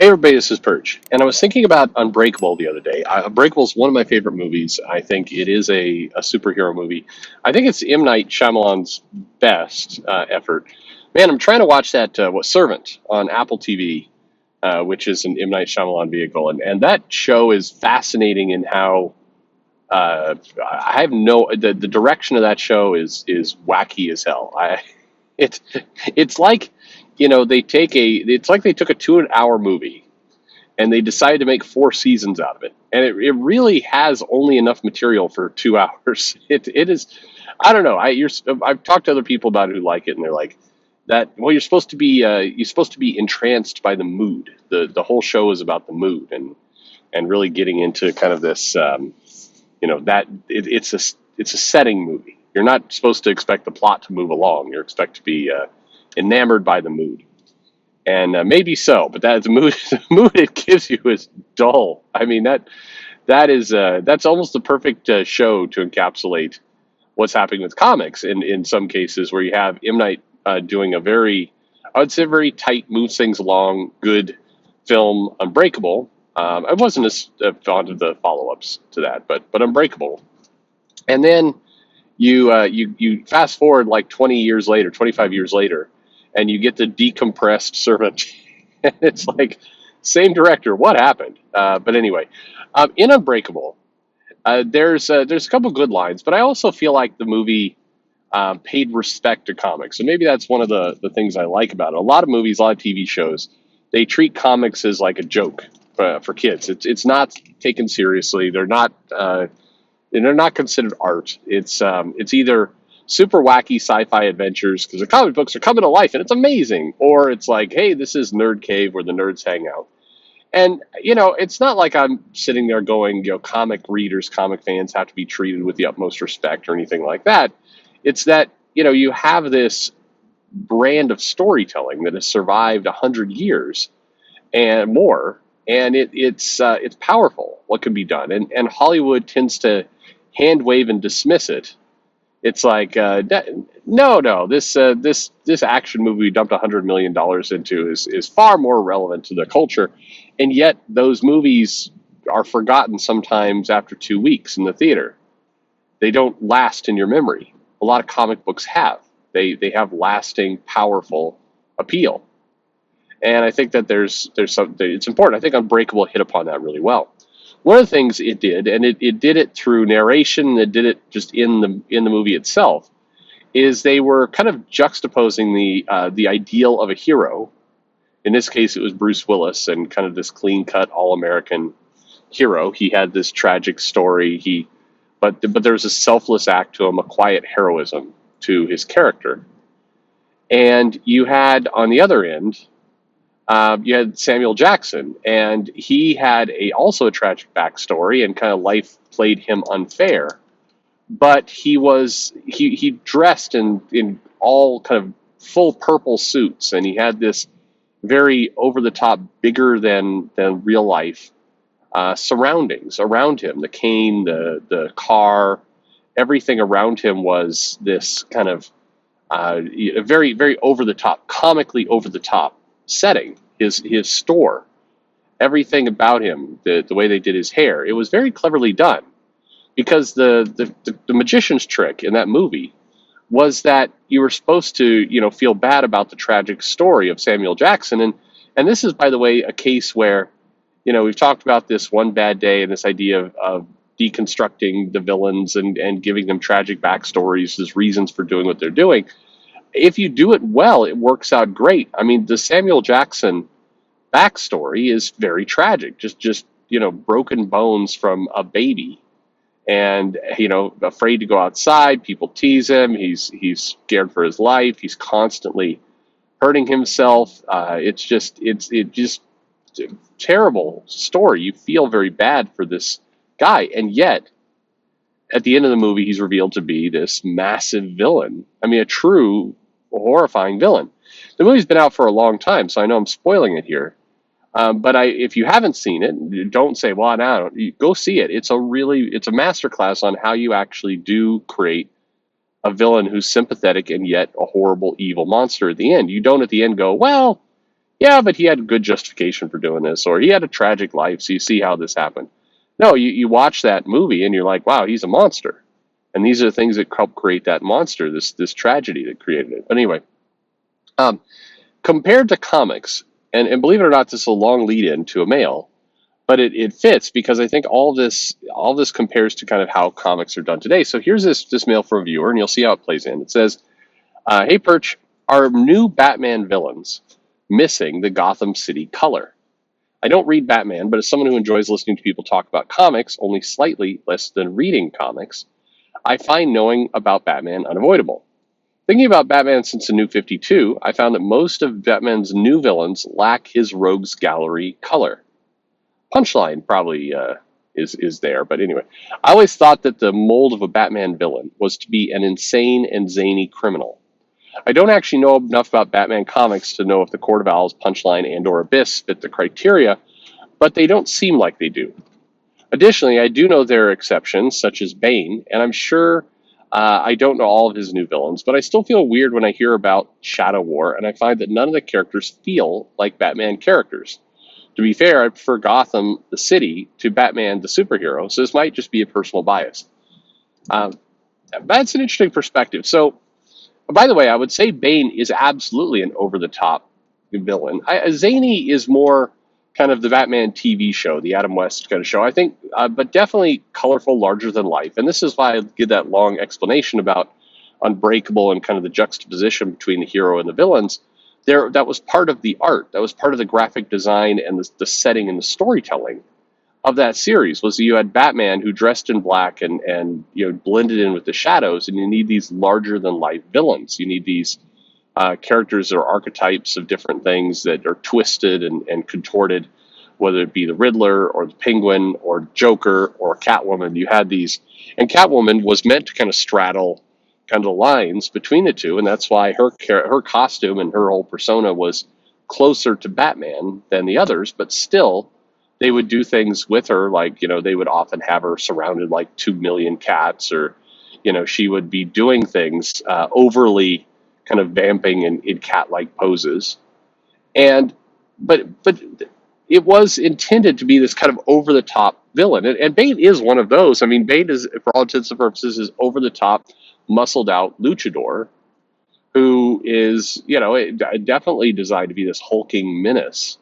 Hey everybody, this is Perch, and I was thinking about Unbreakable the other day. Unbreakable is one of my favorite movies. I think it is a superhero movie. I think it's M. Night Shyamalan's best effort. Man, I'm trying to watch that Servant on Apple TV, which is an M. Night Shyamalan vehicle, and that show is fascinating in how I have no the direction of that show is wacky as hell. It's it's like it's like they took a 2 hour movie and they decided to make 4 seasons out of it. And it really has only enough material for 2 hours. It is, I don't know. I've talked to other people about it who like it, and they're like that. Well, you're supposed to be entranced by the mood. The whole show is about the mood and really getting into kind of this. It's a setting movie. You're not supposed to expect the plot to move along. You're expected to be enamored by the mood. And maybe so, but that the mood the mood it gives you is dull. I mean that's almost the perfect show to encapsulate what's happening with comics. In some cases, where you have M Night doing a very, I would say, very tight, moves things along, good film, Unbreakable. I wasn't as fond of the follow-ups to that, but Unbreakable. And then you fast forward like 20 years later, 25 years later, and you get the decompressed Servant. And it's like, same director. What happened? But anyway, in Unbreakable, there's a couple good lines, but I also feel like the movie paid respect to comics, and maybe that's one of the things I like about it. A lot of movies, a lot of TV shows, they treat comics as like a joke for kids. It's not taken seriously. They're not considered art. It's either super wacky sci-fi adventures because the comic books are coming to life and it's amazing, or it's like, hey, this is Nerd Cave where the nerds hang out. And it's not like I'm sitting there going, comic readers, comic fans have to be treated with the utmost respect or anything like that. It's that you have this brand of storytelling that has survived 100 years and more, and it's powerful what can be done, and Hollywood tends to hand wave and dismiss it. It's like, no, this action movie we dumped $100 million into is far more relevant to the culture, and yet those movies are forgotten sometimes after 2 weeks in the theater. They don't last in your memory. A lot of comic books have. They have lasting, powerful appeal, and I think that there's something. It's important. I think Unbreakable hit upon that really well. One of the things it did, and it did it through narration, it did it just in the movie itself, is they were kind of juxtaposing the ideal of a hero. In this case, it was Bruce Willis, and kind of this clean cut, all American hero. He had this tragic story. But there was a selfless act to him, a quiet heroism to his character. And you had on the other end, you had Samuel Jackson, and he had also a tragic backstory, and kind of life played him unfair. But he dressed in all kind of full purple suits, and he had this very over the top, bigger than real life surroundings around him. The cane, the car, everything around him was this kind of very very over the top, comically over the top setting. His store, everything about him, the way they did his hair, it was very cleverly done. Because the magician's trick in that movie was that you were supposed to feel bad about the tragic story of Samuel Jackson, and this is, by the way, a case where we've talked about this one bad day and this idea of deconstructing the villains and giving them tragic backstories as reasons for doing what they're doing. If you do it well, it works out great. I mean, the Samuel Jackson backstory is very tragic. Just broken bones from a baby, and afraid to go outside. People tease him. He's scared for his life. He's constantly hurting himself. It's just a terrible story. You feel very bad for this guy, and yet at the end of the movie, he's revealed to be this massive villain. I mean, a true horrifying villain. The movie's been out for a long time, so I know I'm spoiling it here. But if you haven't seen it, don't say, "Well, now go see it." It's a masterclass on how you actually do create a villain who's sympathetic and yet a horrible, evil monster at the end. You don't at the end go, "Well, Yeah, but he had good justification for doing this, or he had a tragic life, so you see how this happened. No, you watch that movie and you're like, wow, he's a monster. And these are the things that help create that monster, this tragedy that created it. But anyway, um, compared to comics, and believe it or not, this is a long lead in to a male, but it fits because I think all this compares to kind of how comics are done today. So here's this mail from a viewer, and you'll see how it plays in. It says, "Hey Perch, are new Batman villains missing the Gotham City color? I don't read Batman, but as someone who enjoys listening to people talk about comics, only slightly less than reading comics, I find knowing about Batman unavoidable. Thinking about Batman since the New 52, I found that most of Batman's new villains lack his rogues gallery color. Punchline probably is there, but anyway, I always thought that the mold of a Batman villain was to be an insane and zany criminal. I don't actually know enough about Batman comics to know if the Court of Owls, Punchline, and/or Abyss fit the criteria, but they don't seem like they do. Additionally, I do know there are exceptions, such as Bane, and I'm sure I don't know all of his new villains, but I still feel weird when I hear about Shadow War, and I find that none of the characters feel like Batman characters. To be fair, I prefer Gotham, the city, to Batman, the superhero, so this might just be a personal bias. Um, that's an interesting perspective. So, by the way, I would say Bane is absolutely an over the top villain. Zany is more kind of the Batman TV show, the Adam West kind of show, I think, but definitely colorful, larger than life. And this is why I give that long explanation about Unbreakable and kind of the juxtaposition between the hero and the villains. There, that was part of the art, that was part of the graphic design and the setting and the storytelling of that series was that you had Batman who dressed in black and blended in with the shadows, and you need these larger than life villains. You need these characters or archetypes of different things that are twisted and contorted, whether it be the Riddler or the Penguin or Joker or Catwoman. You had these, and Catwoman was meant to kind of straddle kind of the lines between the two, and that's why her costume and her whole persona was closer to Batman than the others, but still they would do things with her, like, they would often have her surrounded like 2 million cats, or, she would be doing things overly kind of vamping in cat-like poses. And, but it was intended to be this kind of over-the-top villain. And Bane is one of those. I mean, Bane is, for all intents and purposes, is over-the-top, muscled-out luchador who is, definitely designed to be this hulking menace,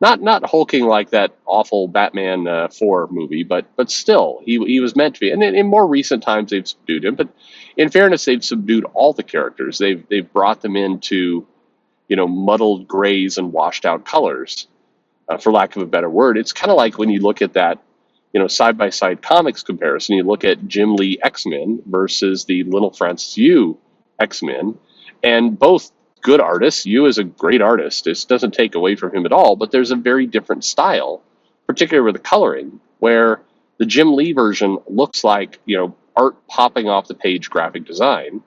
not hulking like that awful Batman 4 movie, but still he was meant to be. And in more recent times they've subdued him, but in fairness they've subdued all the characters. They've brought them into muddled grays and washed out colors, for lack of a better word. It's kind of like when you look at that side by side comics comparison. You look at Jim Lee X-Men versus the Little Francis Yu X-Men, and both good artists. Yu is a great artist. This doesn't take away from him at all, but there's a very different style, particularly with the coloring, where the Jim Lee version looks like art popping off the page graphic design,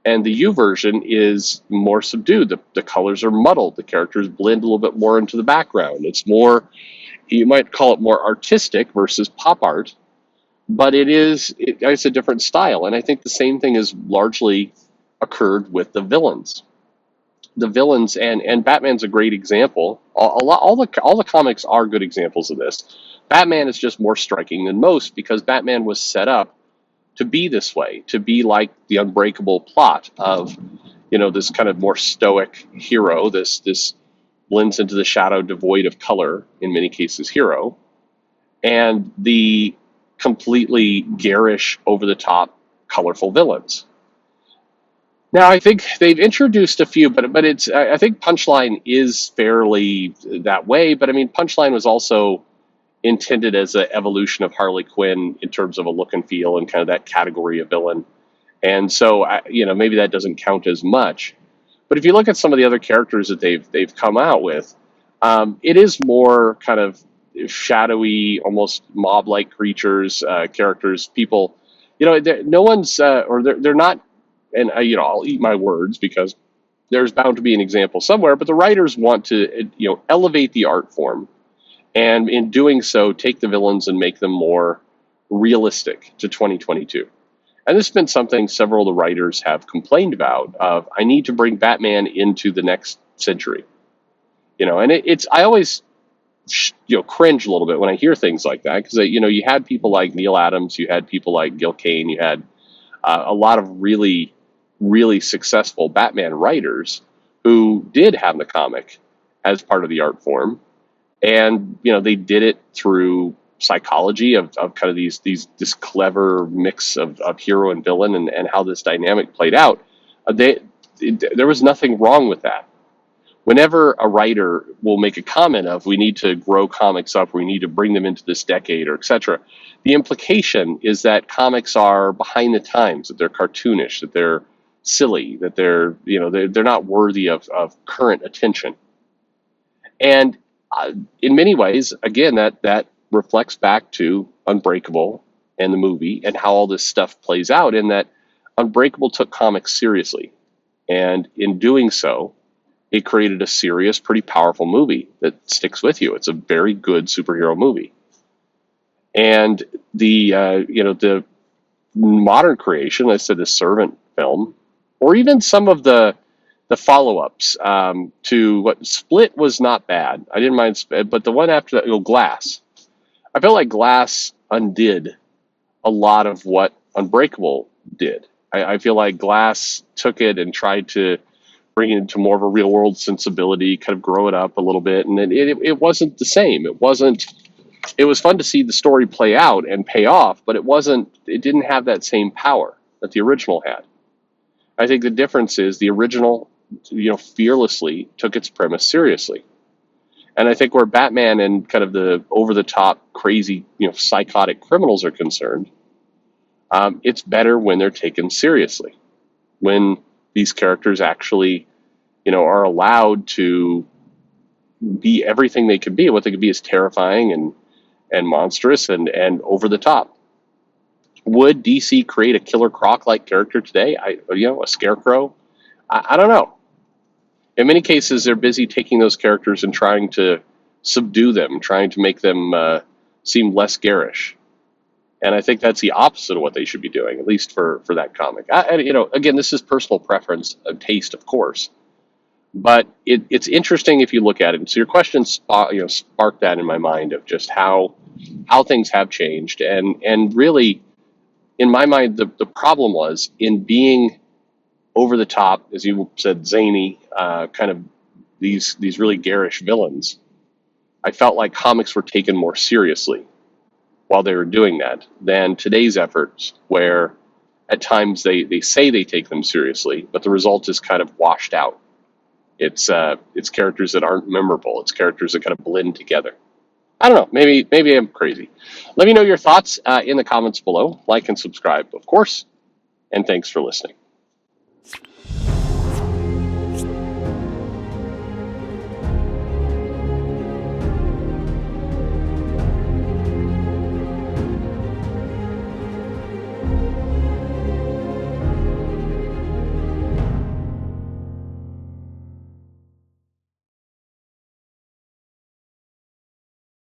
and the Yu version is more subdued. The colors are muddled. The characters blend a little bit more into the background. It's more, you might call it more artistic versus pop art, but it's a different style. And I think the same thing has largely occurred with the villains. The villains, and Batman's a great example. All the comics are good examples of this. Batman is just more striking than most because Batman was set up to be this way, to be like the Unbreakable plot of this kind of more stoic hero, this blends into the shadow, devoid of color in many cases hero, and the completely garish, over the top, colorful villains. Now, I think they've introduced a few, but I think Punchline is fairly that way. But I mean, Punchline was also intended as an evolution of Harley Quinn in terms of a look and feel and kind of that category of villain. And so, maybe that doesn't count as much. But if you look at some of the other characters that they've come out with, it is more kind of shadowy, almost mob-like creatures, characters, people. No one's or they're not. And I'll eat my words because there's bound to be an example somewhere. But the writers want to elevate the art form, and in doing so, take the villains and make them more realistic to 2022. And this has been something several of the writers have complained about. I need to bring Batman into the next century. And it's I always cringe a little bit when I hear things like that because you had people like Neil Adams, you had people like Gil Kane, you had a lot of really really successful Batman writers who did have the comic as part of the art form, and they did it through psychology of kind of this clever mix of hero and villain, and how this dynamic played out. There was nothing wrong with that. Whenever a writer will make a comment of we need to grow comics up, we need to bring them into this decade, or etc., the implication is that comics are behind the times, that they're cartoonish, that they're silly, that they're not worthy of current attention. And in many ways, again, that reflects back to Unbreakable and the movie and how all this stuff plays out, in that Unbreakable took comics seriously. And in doing so, it created a serious, pretty powerful movie that sticks with you. It's a very good superhero movie. And the modern creation, I said, the Servant film, or even some of the follow-ups to what Split was not bad. I didn't mind Split, but the one after that, Glass. I felt like Glass undid a lot of what Unbreakable did. I feel like Glass took it and tried to bring it into more of a real world sensibility, kind of grow it up a little bit, and it wasn't the same. It was fun to see the story play out and pay off, but it didn't have that same power that the original had. I think the difference is the original, fearlessly took its premise seriously. And I think where Batman and kind of the over the top, crazy, psychotic criminals are concerned, it's better when they're taken seriously, when these characters actually, are allowed to be everything they could be. And what they could be is terrifying and monstrous and over the top. Would DC create a Killer Croc-like character today? A Scarecrow? I don't know. In many cases, they're busy taking those characters and trying to subdue them, trying to make them seem less garish. And I think that's the opposite of what they should be doing, at least for that comic. Again, this is personal preference, taste, of course. But it's interesting if you look at it. So your question sparked that in my mind of just how things have changed. And really, in my mind, the problem was in being over the top, as you said, zany, kind of these really garish villains. I felt like comics were taken more seriously while they were doing that than today's efforts, where at times they say they take them seriously, but the result is kind of washed out. It's characters that aren't memorable. It's characters that kind of blend together. I don't know. Maybe I'm crazy. Let me know your thoughts in the comments below. Like and subscribe, of course. And thanks for listening.